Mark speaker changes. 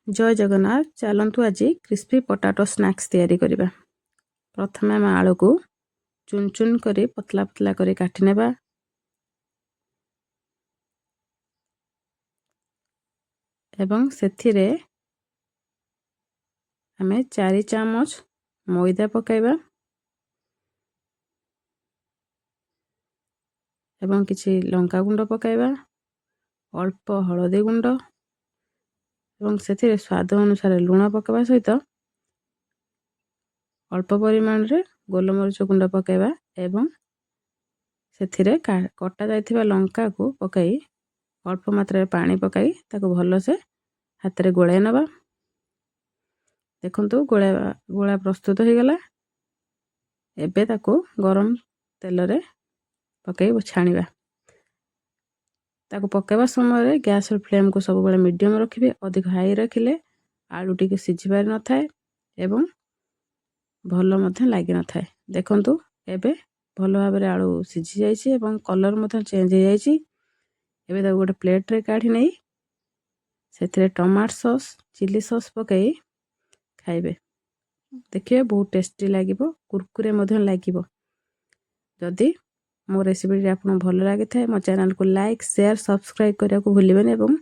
Speaker 1: जय जगन्नाथ चलतु आज क्रिस्पी पोटाटो स्नैक्स तैयारी करिबा। प्रथमे आम आलू को चुन चुन करी पतला पतला करी काटी नेबा। एवं सेथिरे आमे 4 चामच मैदा पकाइबा एवं किछि लंका गुंड पकाइबा, अल्प हळदी गुंड एवं सेथिरे स्वाद अनुसार लूण पकाइबा सहित अल्प परिमाण रे गोलमरिच गुंड पकाइबा एवं सेथिरे कटा जाइथिबा लंका को पकाई अल्प मात्रा पानी पकाई ताको भलो से हाथ रे गोळाई नबा। देखंतु गोळा प्रस्तुत हो गला। एबे ताको गरम तेल रे पकाई छाणीबा। ताको पकाइबा समय रे गैस फ्लेम को सब बेले मीडियम रखिबे। अधिक हाई रखिले आलू टिके सिझी पारि न थाए एवं भलो मथे लागि न थाए। देखंतु एबे भलो भाबरे आलू सिझी जाइछि एवं कलर मथे चेंज हो जाइछि। एबे ताको गोटे प्लेट रे काढी नै सेथिरे टमाटो सॉस चिली सॉस पकाई खाइबे। देखिए बहुत टेस्टी लागिबो, कुरकुरे मधे लागिबो। जदि मो रेसिपी आपको भल लगी थाए मो चैनल को लाइक शेयर सब्सक्राइब करने को भूलिबेनि एवं